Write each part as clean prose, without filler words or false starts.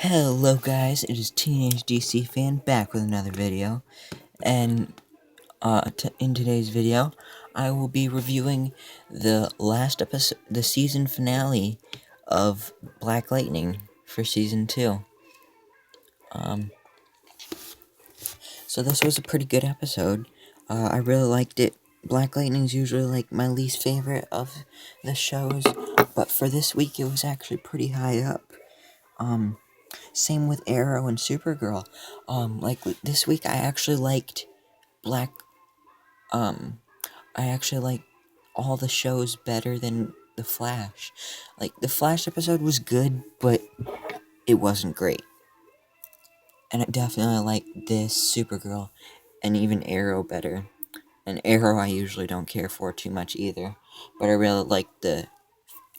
Hello guys, it is Teenage DC Fan back with another video, and in today's video, I will be reviewing the last episode, the season finale of Black Lightning for season 2. So this was a pretty good episode. I really liked it. Black Lightning's usually like my least favorite of the shows, but for this week it was actually pretty high up. Same with Arrow and Supergirl. This week I actually liked Black, I actually liked all the shows better than The Flash. Like, The Flash episode was good, but it wasn't great. And I definitely like this, Supergirl, and even Arrow better. And Arrow I usually don't care for too much either, but I really liked the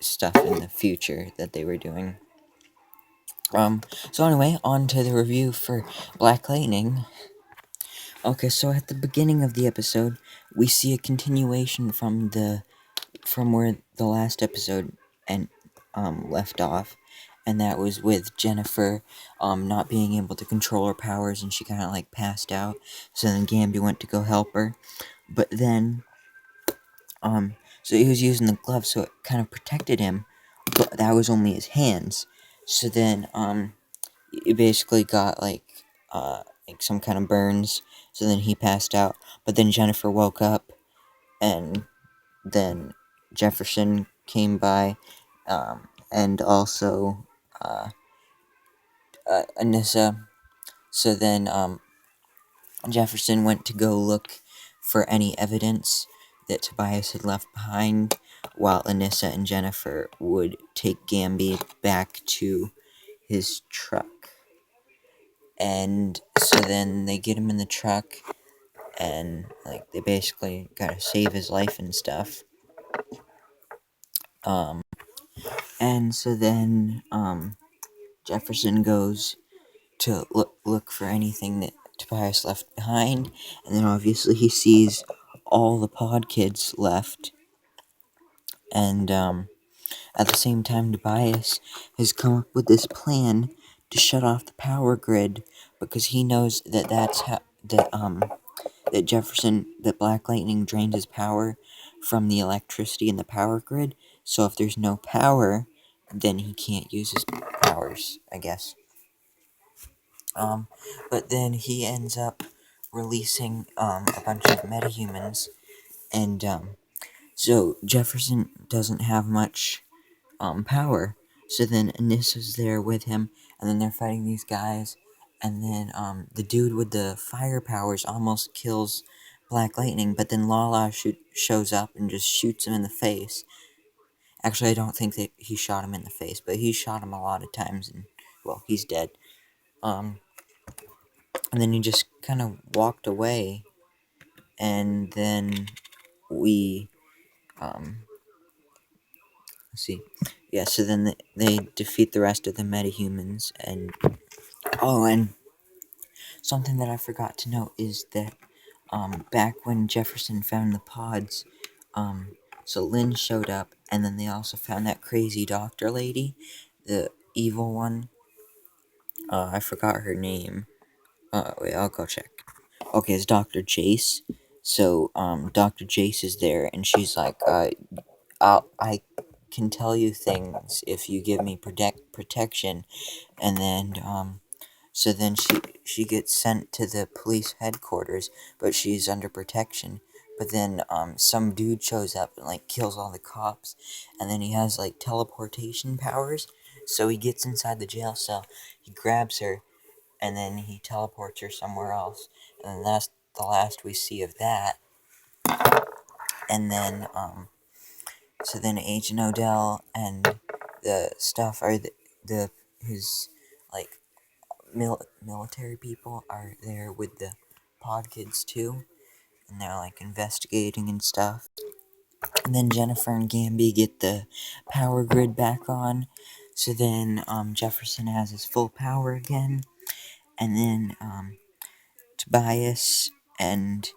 stuff in the future that they were doing. So anyway, on to the review for Black Lightning. Okay, so at the beginning of the episode, we see a continuation from where the last episode left off, and that was with Jennifer not being able to control her powers, and she kind of like passed out. So then Gambi went to go help her, but then so he was using the glove, so it kind of protected him, but that was only his hands. So then he basically got like some kind of burns. So then he passed out, but then Jennifer woke up, and then Jefferson came by, and also Anissa. So then Jefferson went to go look for any evidence that Tobias had left behind, while Anissa and Jennifer would take Gambi back to his truck. And so then they get him in the truck, and like they basically gotta save his life and stuff. And so then Jefferson goes to look for anything that Tobias left behind, and then obviously he sees all the pod kids left, and at the same time Tobias has come up with this plan to shut off the power grid, because he knows that that's how that Black Lightning drains his power from the electricity in the power grid. So if there's no power, then he can't use his powers, I guess. But then he ends up releasing a bunch of metahumans, and so Jefferson doesn't have much power. So then Anissa's there with him, and then they're fighting these guys, and then the dude with the fire powers almost kills Black Lightning, but then Lala shows up and just shoots him in the face. Actually, I don't think that he shot him in the face, but he shot him a lot of times, and, well, he's dead. And then he just kind of walked away, and then we, let's see, yeah, so then they defeat the rest of the metahumans, and, oh, and something that I forgot to note is that, back when Jefferson found the pods, so Lynn showed up, and then they also found that crazy doctor lady, the evil one. I forgot her name. Wait, I'll go check. Okay, it's Dr. Chase. So, Dr. Chase is there, and she's like, I can tell you things if you give me protection. And then, so then she gets sent to the police headquarters, but she's under protection. But then, some dude shows up and, like, kills all the cops, and then he has, like, teleportation powers. So he gets inside the jail cell, he grabs her, and then he teleports her somewhere else. And that's the last we see of that. And then, so then Agent Odell and the stuff are his, like, military people are there with the pod kids too. And they're, like, investigating and stuff. And then Jennifer and Gambi get the power grid back on. So then, Jefferson has his full power again. And then, Tobias and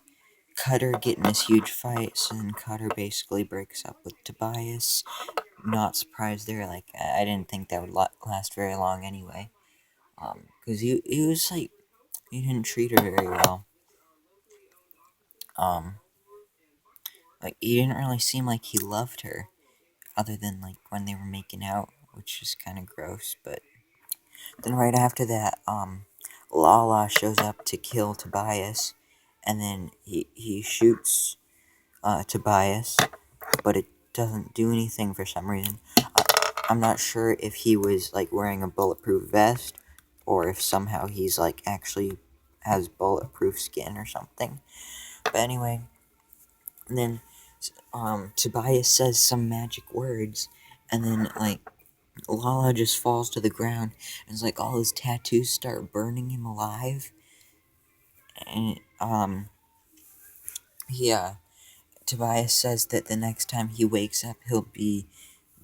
Cutter get in this huge fight, so then Cutter basically breaks up with Tobias. Not surprised there, like, I didn't think that would last very long anyway. Because he was like, he didn't treat her very well. Um, like, he didn't really seem like he loved her, other than like when they were making out, which is kind of gross. But then right after that, Lala shows up to kill Tobias, and then he shoots Tobias, but it doesn't do anything for some reason. I'm not sure if he was like wearing a bulletproof vest, or if somehow he's like actually has bulletproof skin or something. But anyway, and then Tobias says some magic words, and then like Lala just falls to the ground, and it's like all his tattoos start burning him alive. And yeah, Tobias says that the next time he wakes up, he'll be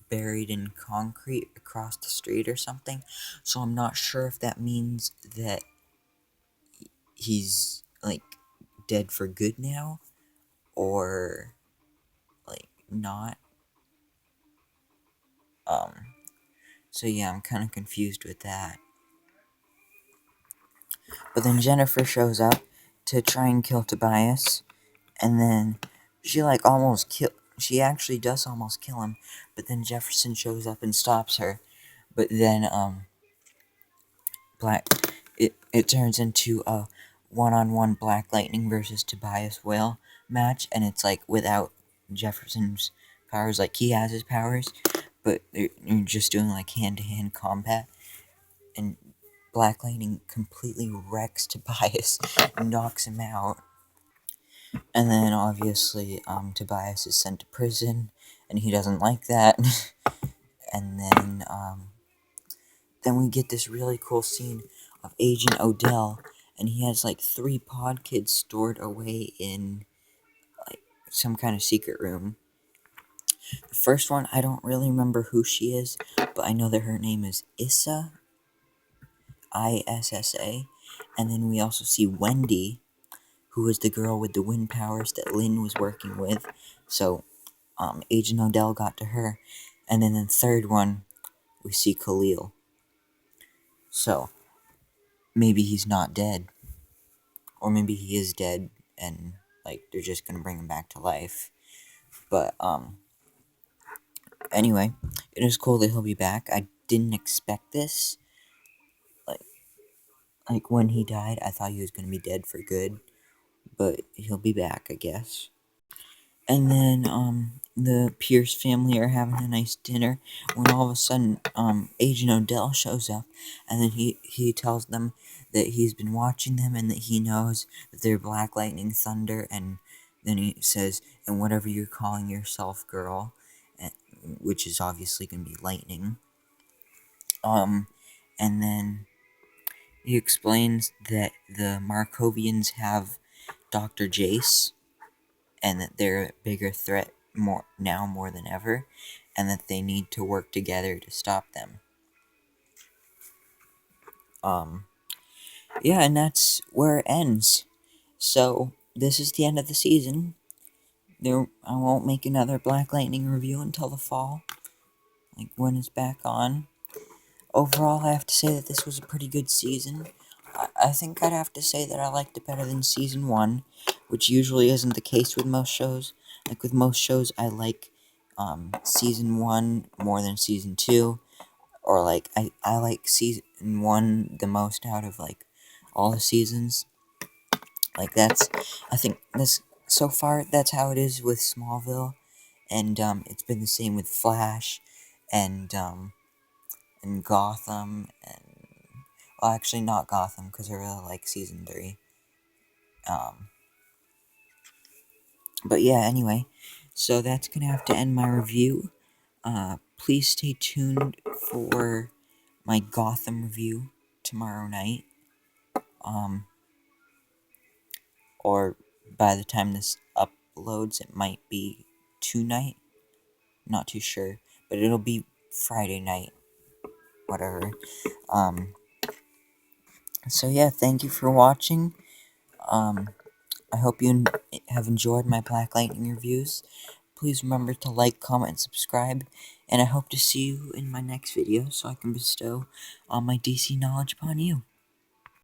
buried in concrete across the street or something. So I'm not sure if that means that he's like dead for good now, or like not. Um so yeah, I'm kind of confused with that. But then Jennifer shows up to try and kill Tobias, and then she like almost kill. She actually does almost kill him, but then Jefferson shows up and stops her. But then Black, it turns into a one-on-one Black Lightning versus Tobias Whale match, and it's like without Jefferson's powers. Like, he has his powers, but you're just doing like hand-to-hand combat, and Black Lightning completely wrecks Tobias and knocks him out. And then obviously, Tobias is sent to prison, and he doesn't like that. And then we get this really cool scene of Agent Odell, and he has like 3 pod kids stored away in like some kind of secret room. The first one, I don't really remember who she is, but I know that her name is Issa, Issa, and then we also see Wendy, who was the girl with the wind powers that Lynn was working with. So, Agent Odell got to her. And then the third one, we see Khalil. So, maybe he's not dead. Or maybe he is dead, and, like, they're just gonna bring him back to life. But, anyway, it is cool that he'll be back. I didn't expect this. Like, when he died, I thought he was gonna be dead for good. But he'll be back, I guess. And then the Pierce family are having a nice dinner when all of a sudden Agent Odell shows up, and then he tells them that he's been watching them and that he knows that they're Black Lightning Thunder, and then he says, and whatever you're calling yourself, girl, which is obviously going to be Lightning. And then he explains that the Markovians have Dr. Jace, and that they're a bigger threat more than ever, and that they need to work together to stop them. Yeah, and that's where it ends. So this is the end of the season. I won't make another Black Lightning review until the fall, like when it's back on. Overall, I have to say that this was a pretty good season. I think I'd have to say that I liked it better than season 1, which usually isn't the case with most shows. Like, with most shows, I like season 1 more than season 2, or like I like season 1 the most out of like all the seasons. Like, I think this so far that's how it is with Smallville, and it's been the same with Flash, and Gotham, and well, actually not Gotham, because I really like season 3. But yeah, anyway, so that's gonna have to end my review. Please stay tuned for my Gotham review tomorrow night. Or by the time this uploads, it might be tonight. Not too sure, but it'll be Friday night, whatever. So yeah, thank you for watching. I hope you have enjoyed my Black Lightning reviews. please remember to like, comment, and subscribe, and I hope to see you in my next video so I can bestow all my DC knowledge upon you.